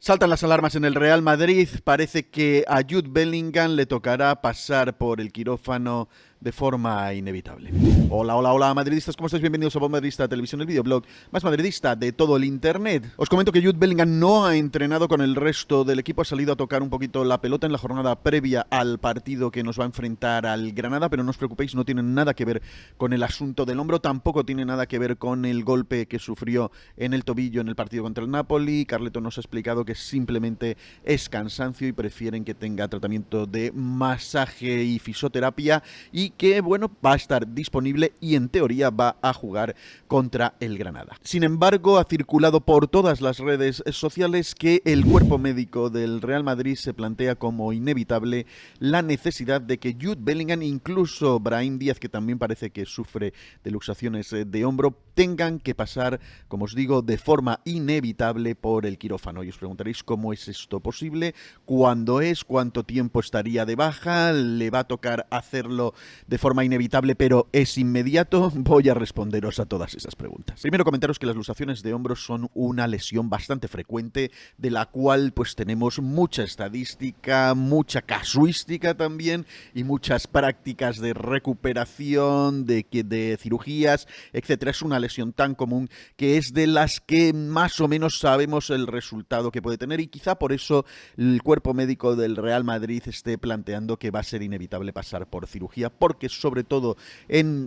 Saltan las alarmas en el Real Madrid. Parece que a Jude Bellingham le tocará pasar por el quirófano de forma inevitable. Hola, hola, hola, madridistas, ¿cómo estáis? Bienvenidos a Voz Madridista Televisión, el videoblog más madridista de todo el internet. Os comento que Jude Bellingham no ha entrenado con el resto del equipo, ha salido a tocar un poquito la pelota en la jornada previa al partido que nos va a enfrentar al Granada, pero no os preocupéis, no tiene nada que ver con el asunto del hombro, tampoco tiene nada que ver con el golpe que sufrió en el tobillo en el partido contra el Napoli. Carleto nos ha explicado que simplemente es cansancio y prefieren que tenga tratamiento de masaje y fisioterapia y que, bueno, va a estar disponible y en teoría va a jugar contra el Granada. Sin embargo, ha circulado por todas las redes sociales que el cuerpo médico del Real Madrid se plantea como inevitable la necesidad de que Jude Bellingham, incluso Brahim Díaz, que también parece que sufre de luxaciones de hombro, tengan que pasar, como os digo, de forma inevitable por el quirófano. Y os preguntaréis cómo es esto posible, cuándo es, cuánto tiempo estaría de baja, le va a tocar hacerlo de forma inevitable, pero es inmediato. Voy a responderos a todas esas preguntas. Primero, comentaros que las luxaciones de hombros son una lesión bastante frecuente, de la cual pues tenemos mucha estadística, mucha casuística también y muchas prácticas de recuperación, de cirugías, etcétera. Es una lesión tan común que es de las que más o menos sabemos el resultado que puede tener, y quizá por eso el cuerpo médico del Real Madrid esté planteando que va a ser inevitable pasar por cirugía, porque sobre todo en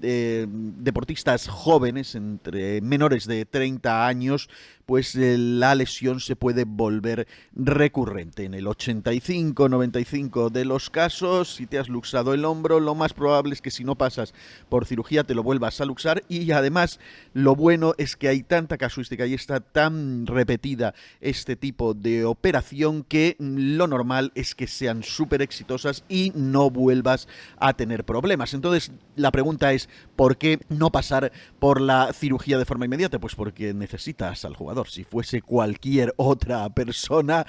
deportistas jóvenes, entre menores de 30 años, pues la lesión se puede volver recurrente. En el 85-95 de los casos, si te has luxado el hombro, lo más probable es que si no pasas por cirugía te lo vuelvas a luxar, y además lo bueno es que hay tanta casuística y está tan repetida este tipo de operación que lo normal es que sean súper exitosas y no vuelvas a tener problemas. Entonces la pregunta es, ¿por qué no pasar por la cirugía de forma inmediata? Pues porque necesitas al jugador. Si fuese cualquier otra persona,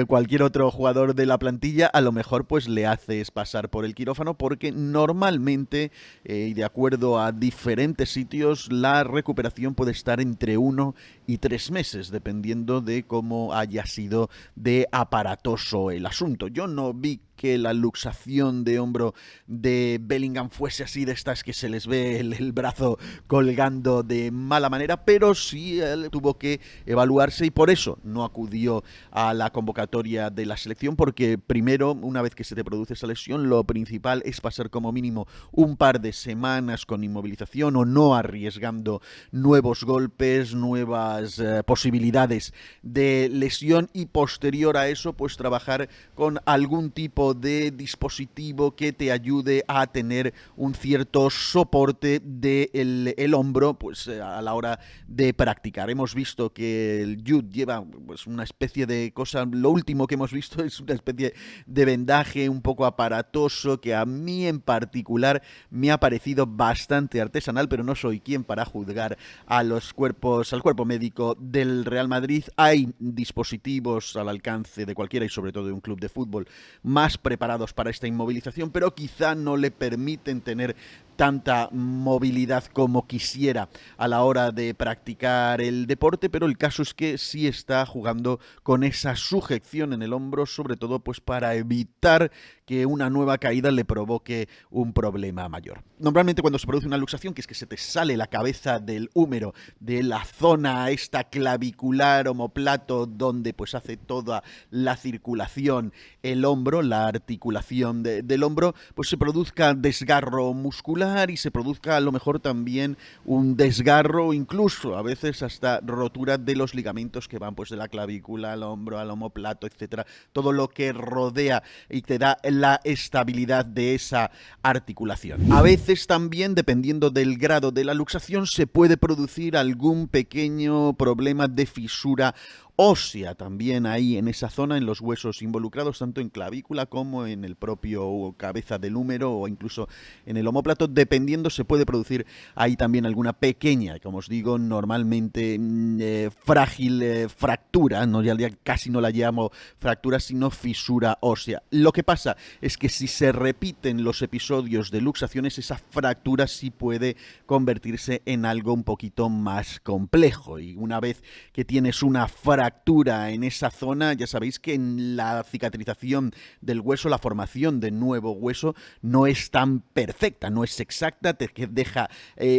cualquier otro jugador de la plantilla, a lo mejor pues le haces pasar por el quirófano, porque normalmente, y de acuerdo a diferentes sitios, la recuperación puede estar entre 1 y 3 meses, dependiendo de cómo haya sido de aparatoso el asunto. Yo no vi que la luxación de hombro de Bellingham fuese así, de estas que se les ve el brazo colgando de mala manera, pero sí él tuvo que evaluarse y por eso no acudió a la convocatoria de la selección, porque primero, una vez que se te produce esa lesión, lo principal es pasar como mínimo un par de semanas con inmovilización o no arriesgando nuevos golpes, nuevas posibilidades de lesión, y posterior a eso pues trabajar con algún tipo de dispositivo que te ayude a tener un cierto soporte del el hombro pues a la hora de practicar. Hemos visto que el Jude lleva pues una especie de cosa, lo último que hemos visto es una especie de vendaje un poco aparatoso que a mí en particular me ha parecido bastante artesanal, pero no soy quien para juzgar a los cuerpos, al cuerpo médico del Real Madrid. Hay dispositivos al alcance de cualquiera y sobre todo de un club de fútbol más preparados para esta inmovilización, pero quizá no le permiten tener tanta movilidad como quisiera a la hora de practicar el deporte, pero el caso es que sí está jugando con esa sujeción en el hombro, sobre todo pues para evitar que una nueva caída le provoque un problema mayor. Normalmente cuando se produce una luxación, que es que se te sale la cabeza del húmero, de la zona esta clavicular omóplato donde pues hace toda la circulación el hombro, la articulación del hombro, pues se produzca desgarro muscular y se produzca a lo mejor también un desgarro, incluso a veces hasta rotura de los ligamentos que van pues de la clavícula al hombro, al omóplato, etcétera, todo lo que rodea y te da la estabilidad de esa articulación. A veces también, dependiendo del grado de la luxación, se puede producir algún pequeño problema de fisura ósea también ahí en esa zona, en los huesos involucrados, tanto en clavícula como en el propio cabeza del húmero o incluso en el omóplato, dependiendo, se puede producir ahí también alguna pequeña, como os digo, normalmente frágil fractura, no, ya casi no la llamo fractura, sino fisura ósea. Lo que pasa es que si se repiten los episodios de luxaciones, esa fractura sí puede convertirse en algo un poquito más complejo, y una vez que tienes una fractura fractura en esa zona, ya sabéis que en la cicatrización del hueso, la formación de nuevo hueso no es tan perfecta, no es exacta, te deja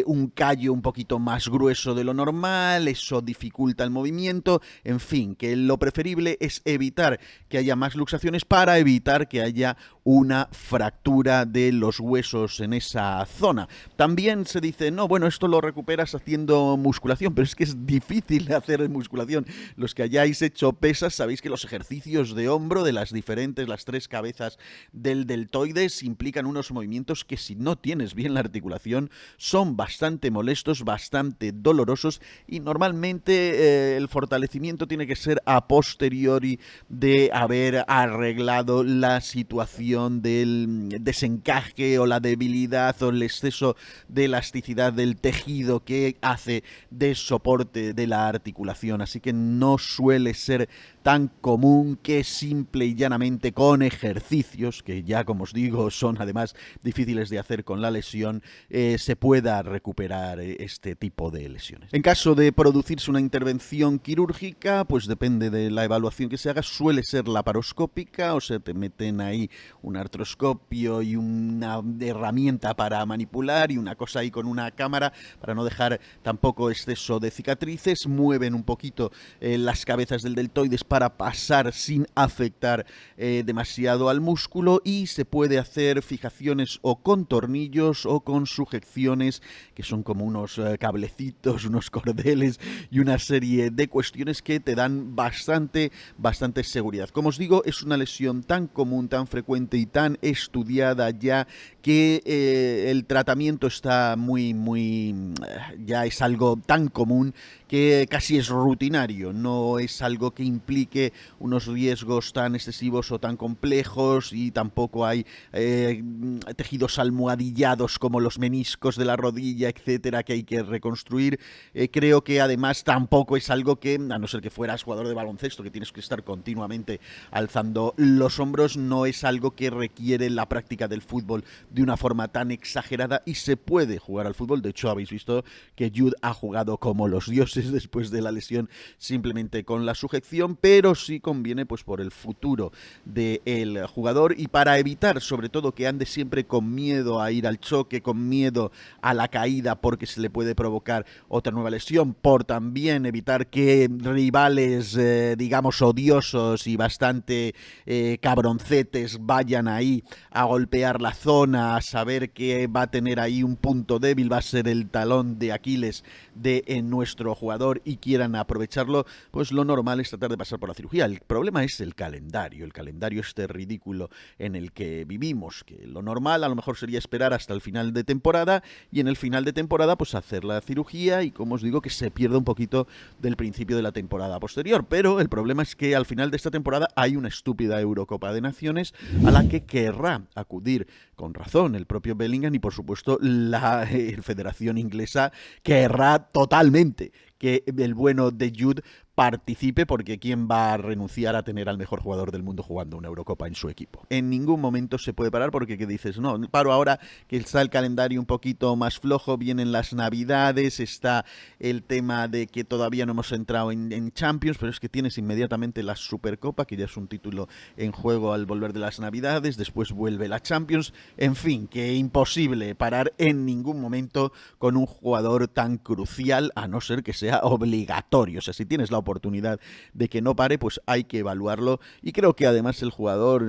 un callo un poquito más grueso de lo normal, eso dificulta el movimiento, en fin, que lo preferible es evitar que haya más luxaciones para evitar que haya una fractura de los huesos en esa zona. También se dice, no, bueno, esto lo recuperas haciendo musculación, pero es que es difícil hacer musculación. Los que hayáis hecho pesas sabéis que los ejercicios de hombro de las 3 cabezas del deltoides implican unos movimientos que si no tienes bien la articulación son bastante molestos, bastante dolorosos y normalmente el fortalecimiento tiene que ser a posteriori de haber arreglado la situación del desencaje o la debilidad o el exceso de elasticidad del tejido que hace de soporte de la articulación. Así que no suele ser tan común que simple y llanamente con ejercicios, que ya como os digo son además difíciles de hacer con la lesión, se pueda recuperar este tipo de lesiones. En caso de producirse una intervención quirúrgica, pues depende de la evaluación que se haga, suele ser laparoscópica, o sea, te meten ahí un artroscopio y una herramienta para manipular y una cosa ahí con una cámara para no dejar tampoco exceso de cicatrices, mueven un poquito las cabezas del deltoides para pasar sin afectar demasiado al músculo y se puede hacer fijaciones o con tornillos o con sujeciones que son como unos cablecitos, unos cordeles y una serie de cuestiones que te dan bastante seguridad. Como os digo, es una lesión tan común, tan frecuente y tan estudiada ya que el tratamiento está ya es algo tan común que casi es rutinario, no es algo que implique unos riesgos tan excesivos o tan complejos y tampoco hay tejidos almohadillados como los meniscos de la rodilla, etcétera, que hay que reconstruir. Creo que además tampoco es algo que, a no ser que fueras jugador de baloncesto, que tienes que estar continuamente alzando los hombros, no es algo que requiere la práctica del fútbol de una forma tan exagerada y se puede jugar al fútbol. De hecho, habéis visto que Jude ha jugado como los dioses después de la lesión simplemente con la sujeción, pero sí conviene pues por el futuro del jugador y para evitar sobre todo que ande siempre con miedo a ir al choque, con miedo a la caída porque se le puede provocar otra nueva lesión, por también evitar que rivales digamos odiosos y bastante cabroncetes vayan ahí a golpear la zona, a saber que va a tener ahí un punto débil, va a ser el talón de Aquiles de nuestro jugador y quieran aprovecharlo, pues lo normal es tratar de pasar por la cirugía. El problema es el calendario este ridículo en el que vivimos, que lo normal a lo mejor sería esperar hasta el final de temporada y en el final de temporada pues hacer la cirugía y como os digo que se pierda un poquito del principio de la temporada posterior, pero el problema es que al final de esta temporada hay una estúpida Eurocopa de Naciones a la que querrá acudir con razón el propio Bellingham y por supuesto la Federación Inglesa querrá totalmente que el bueno de Jude participe, porque ¿quién va a renunciar a tener al mejor jugador del mundo jugando una Eurocopa en su equipo? En ningún momento se puede parar porque ¿qué dices? No, paro ahora que está el calendario un poquito más flojo, vienen las Navidades, está el tema de que todavía no hemos entrado en Champions, pero es que tienes inmediatamente la Supercopa, que ya es un título en juego al volver de las Navidades, después vuelve la Champions, en fin, que imposible parar en ningún momento con un jugador tan crucial, a no ser que sea obligatorio. O sea, si tienes la oportunidad de que no pare, pues hay que evaluarlo y creo que además el jugador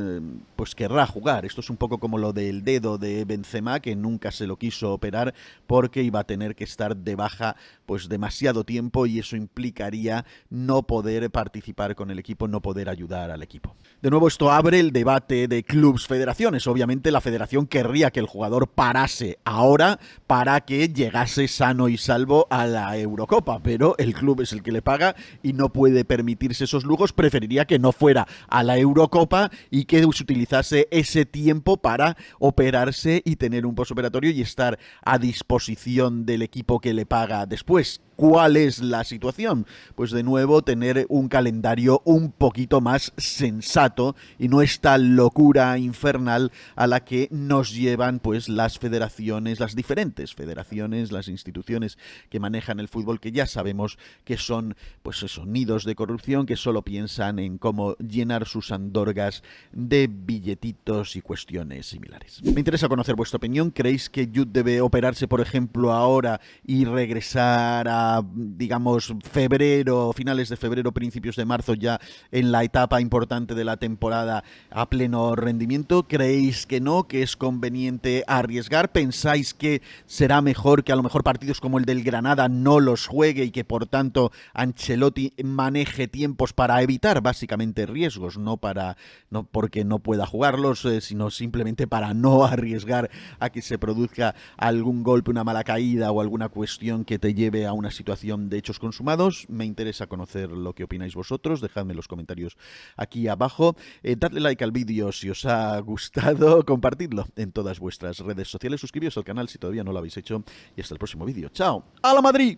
pues querrá jugar. Esto es un poco como lo del dedo de Benzema, que nunca se lo quiso operar porque iba a tener que estar de baja pues demasiado tiempo y eso implicaría no poder participar con el equipo, no poder ayudar al equipo. De nuevo, esto abre el debate de clubs-federaciones. Obviamente la federación querría que el jugador parase ahora para que llegase sano y salvo a la Eurocopa, pero el club es el que le paga y no puede permitirse esos lujos, preferiría que no fuera a la Eurocopa y que se utilizase ese tiempo para operarse y tener un postoperatorio y estar a disposición del equipo que le paga después. ¿Cuál es la situación? Pues de nuevo tener un calendario un poquito más sensato y no esta locura infernal a la que nos llevan pues las federaciones, las diferentes federaciones, las instituciones que manejan el fútbol, que ya sabemos que son pues eso, nidos de corrupción, que solo piensan en cómo llenar sus andorgas de billetitos y cuestiones similares. Me interesa conocer vuestra opinión. ¿Creéis que Jude debe operarse, por ejemplo, ahora y regresar a, digamos, febrero, finales de febrero, principios de marzo, ya en la etapa importante de la temporada a pleno rendimiento? ¿Creéis que no, que es conveniente arriesgar? ¿Pensáis que será mejor que a lo mejor partidos como el del Granada no los juegue y que por tanto Ancelotti maneje tiempos para evitar básicamente riesgos, no porque no pueda jugarlos, sino simplemente para no arriesgar a que se produzca algún golpe, una mala caída o alguna cuestión que te lleve a una situación de hechos consumados? Me interesa conocer lo que opináis vosotros, dejadme en los comentarios aquí abajo, dadle like al vídeo si os ha gustado, compartidlo en todas vuestras redes sociales, suscribíos al canal si todavía no lo habéis hecho y hasta el próximo vídeo. ¡Chao! ¡A la Madrid!